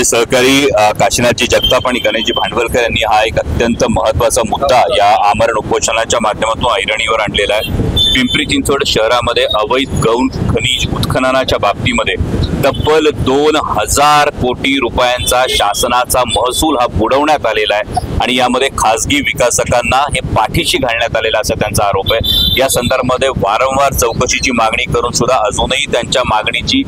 माझे सहकारी काशीनाथजी जगताप आणि गणेशजी भांडवलकर यांनी हा एक अत्यंत महत्त्वाचा मुद्दा या आमरण उपोषणाच्या माध्यमातून ऐरणीवर आणलेला आहे। पिंपरी चिंचवड शहरामध्ये अवैध गौण खनिज उत्खननाच्या बाबतीमध्ये तब्बल 2000 कोटी रुपयांचा शासनाचा महसूल हा बुडवण्यात आलेला आहे आणि यामध्ये खासगी विकासकांना हे पाठीशी घालण्यात आलेला असा त्यांचा आरोप आहे। या संदर्भामध्ये वारंवार चौकशीची मागणी करून सुद्धा अजूनही त्यांच्या मागणीची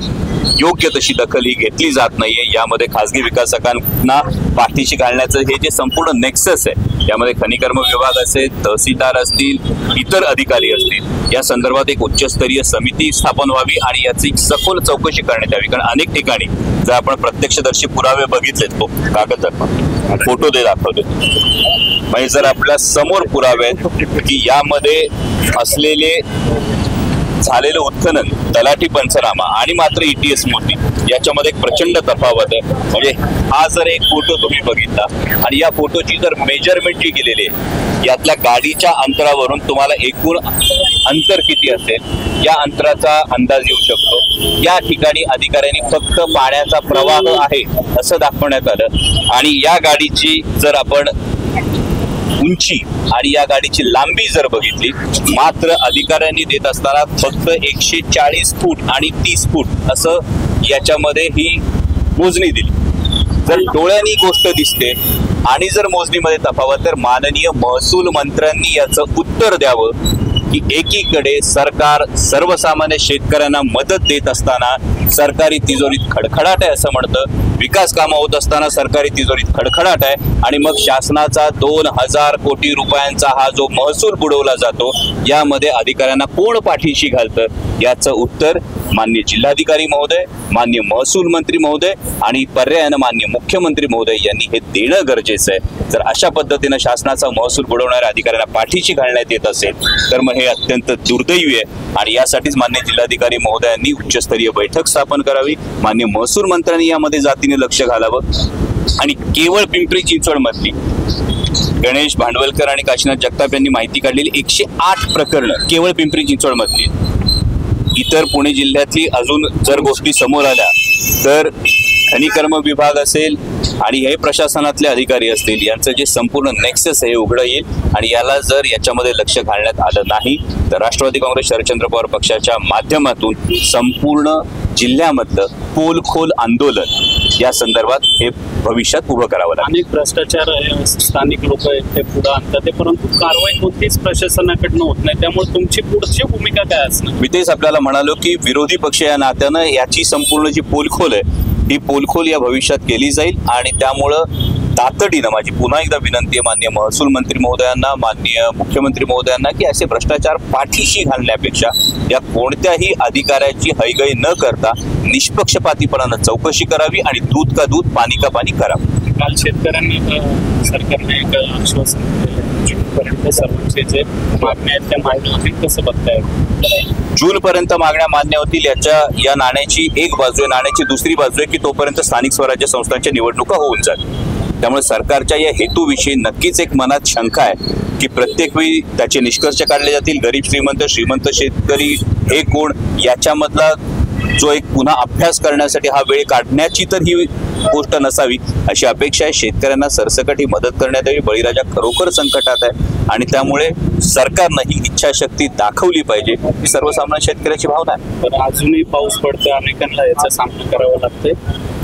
योग्य तशी दखल ही घेतली जात नाहीये। यामध्ये खासगी विकासकांना पाठीशी घालण्याचं हे जे संपूर्ण नेक्सस आहे, यामध्ये खनिकर्म विभाग असेल, तहसीलदार असतील, इतर अधिकारी असतील, या संदर्भात एक उच्चस्तरीय समिती स्थापन व्हावी आणि याची सखोल चौकशी करण्यात यावी। कारण अनेक ठिकाणी जर आपण प्रत्यक्षदर्शी पुरावे बघितलेत, तो कागद फोटो दे दाखवले, म्हणजे जर आपल्या समोर पुरावे आहेत की यामध्ये असलेले झालेलं उत्खनन, तलाठी पंचनामा आणि मात्र ETS मोठी याच्यामध्ये एक प्रचंड तफावत आहे। म्हणजे हा जर एक फोटो तुम्ही बघितला आणि या फोटोची जर मेजरमेंट जी केलेली आहे, यातल्या गाडीच्या अंतरावरून तुम्हाला एकूण अंतर किती असेल या अंतराचा अंदाज येऊ शकतो। या ठिकाणी अधिकाऱ्यांनी फक्त पाण्याचा प्रवाह आहे असं दाखवण्यात आलं आणि या गाडीची जर आपण उंची आणि या गाडीची लांबी जर बघितली, मात्र अधिकाऱ्यांनी देत असताना फक्त 140 फूट आणि 30 फूट असं याच्यामध्ये ही मोजणी दिली। जर डोळ्यांनी गोष्ट दिसते आणि जर मोजणीमध्ये तफावत, तर माननीय महसूल मंत्र्यांनी याचं उत्तर द्यावं की एकीकडे सरकार सर्वसामान्य शेतकऱ्यांना मदत देत असताना सरकारी तिजोरीत खडखडाट आहे असं म्हणतं, विकास कामं होत असताना सरकारी तिजोरीत खडखडाट आहे आणि मग शासनाचा 2000 कोटी रुपयांचा हा जो महसूल बुडवला जातो, यामध्ये अधिकाऱ्यांना कोण पाठीशी घालतं याचं उत्तर माननीय जिल्हाधिकारी महोदय, माननीय महसूल मंत्री महोदय आणि पर्यायानं माननीय मुख्यमंत्री महोदय यांनी हे देणं गरजेचं आहे। जर अशा पद्धतीनं शासनाचा महसूल बुडवणाऱ्या अधिकाऱ्यांना पाठीशी घालण्यात येत असेल तर मग हे अत्यंत दुर्दैवी आहे आणि यासाठीच माननीय जिल्हाधिकारी महोदयांनी उच्चस्तरीय बैठक स्थापन करावी, माननीय महसूल मंत्र्यांनी यामध्ये जातीने लक्ष घालावं आणि केवळ पिंपरी चिंचवड मधली गणेश भांडवलकर आणि काशीनाथ जगताप यांनी माहिती काढलेली 108 प्रकरणं केवळ पिंपरी चिंचवड मधली, इतर पुणे जिल्ह्यातली अजून जर गोष्टी समोर आल्या तर खनिकर्म विभाग असेल आणि हे प्रशासनातले अधिकारी असतील, यांचं जे संपूर्ण नेक्सस आहे उघडं येईल आणि याला जर याच्यामध्ये लक्ष घालण्यात आलं नाही तर राष्ट्रवादी काँग्रेस शरदचंद्र पवार पक्षाच्या माध्यमातून संपूर्ण जिल्ह्यामधलं पोलखोल आंदोलन या संदर्भात हे भविष्यात उभं करावं लागेल। अनेक भ्रष्टाचार स्थानिक लोक ते पुढे आणतात, परंतु कारवाई कोणतीच प्रशासनाकडनं होत नाही, त्यामुळे तुमची पुढची भूमिका काय असणार? मी तेच आपल्याला म्हणालो की विरोधी पक्ष या नात्यानं याची संपूर्ण जी पोलखोल आहे ही पोलखोल या भविष्यात केली जाईल आणि त्यामुळं तातडीनं माझी पुन्हा एकदा विनंती आहे माननीय महसूल मंत्री महोदयांना, माननीय मुख्यमंत्री महोदयांना की असे भ्रष्टाचार पाठीशी घालण्यापेक्षा या कोणत्याही अधिकाऱ्याची हयगय न करता निष्पक्षपातीपणानं चौकशी करावी आणि दूध का दूध पाणी का पाणी करावं। काल शेतकऱ्यांनी सरकारने एक आश्वासन दिलं, जूनपर्यंत सर्वांचे जे मागण्या आहेत त्या मान्य होतील, कसं बघताय? जूनपर्यंत मागण्या मान्य होतील या नाण्याची एक बाजू आहे, नाण्याची दुसरी बाजू आहे की तोपर्यंत स्थानिक स्वराज्य संस्थांच्या निवडणुका होऊन जातील। त्यामुळे सरकारच्या या हेतूविषयी नक्कीच एक मनात शंका आहे की प्रत्येक वेळी त्याचे निष्कर्ष काढले जातील, गरीब श्रीमंत, श्रीमंत शेतकरी हे कोण याच्यामधला जो एक पुन्हा अभ्यास करण्यासाठी हा वेळ काढण्याची तर ही गोष्ट नसावी अशी अपेक्षा आहे। शेतकऱ्यांना सरसकट ही मदत करण्यात यावी, बळीराजा खरोखर संकटात आहे आणि त्यामुळे सरकारनं ही इच्छाशक्ती दाखवली पाहिजे ही सर्वसामान्य शेतकऱ्याची भावना आहे। पण अजूनही पाऊस पडतोय, अनेकांना याचा सामना करावा लागतोय,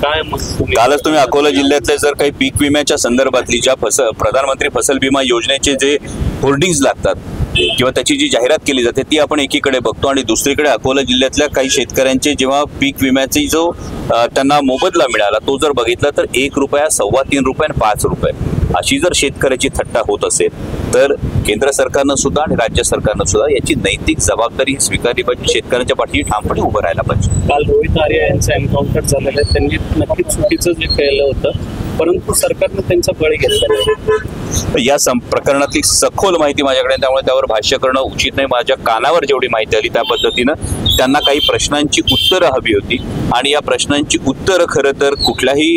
काय मग? कालच तुम्ही अकोला जिल्ह्यातले जर काही पीक विम्याच्या संदर्भातली ज्या प्रधानमंत्री फसल बीमा योजनेचे जे होर्डिंग्स लागतात किंवा त्याची जी जाहिरात केली जाते ती आपण एकीकडे बघतो आणि दुसरीकडे अकोला जिल्ह्यातल्या काही शेतकऱ्यांचे जेव्हा पीक विम्याची जो त्यांना मोबदला मिळाला तो जर बघितला तर 1 रुपया, 3.25 रुपये आणि 5 रुपये अशी जर शेतकऱ्याची थट्टा होत असेल तर केंद्र सरकारनं सुद्धा आणि राज्य सरकारनं सुद्धा याची नैतिक जबाबदारी स्वीकारली पाहिजे, शेतकऱ्यांच्या पाठीशी ठामपणे उभं राहायला पाहिजे। काल रोहित आर्य यांचं एन्काउंटर झालेलं आहे, त्यांनी नक्कीच चुकीचं जे केलं होतं परंतु सरकारनं त्यांचा बळी घेतला। या प्रकरणातली सखोल माहिती माझ्याकडे, त्यामुळे त्यावर भाष्य करणं उचित नाही। माझ्या कानावर जेवढी माहिती आली त्या पद्धतीनं त्यांना काही प्रश्नांची उत्तरं हवी होती आणि या प्रश्नांची उत्तरं खरं तर कुठल्याही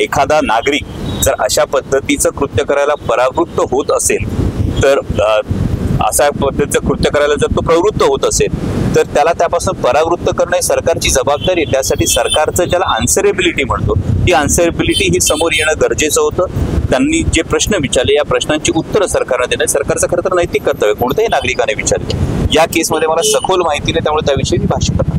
एखादा नागरिक जर अशा पद्धतीचं कृत्य करायला परावृत्त होत असेल तर अशा पद्धतीचं कृत्य करायला जर तो प्रवृत्त होत असेल तर त्याला त्यापासून परावृत्त करणं ही सरकारची जबाबदारी आहे. त्यासाठी सरकारचं ज्याला आन्सरेबिलिटी म्हणतो, ती आन्सरेबिलिटी ही समोर येणं गरजेचं होतं. त्यांनी जे प्रश्न विचारले, या प्रश्नांची उत्तरं सरकारनं देणं सरकारचं खरं तर नैतिक कर्तव्य, कोणत्याही नागरिकाने विचारले. या केसमध्ये मला सखोल माहिती नाही, त्यामुळे त्याविषयी मी भाष्य करणार.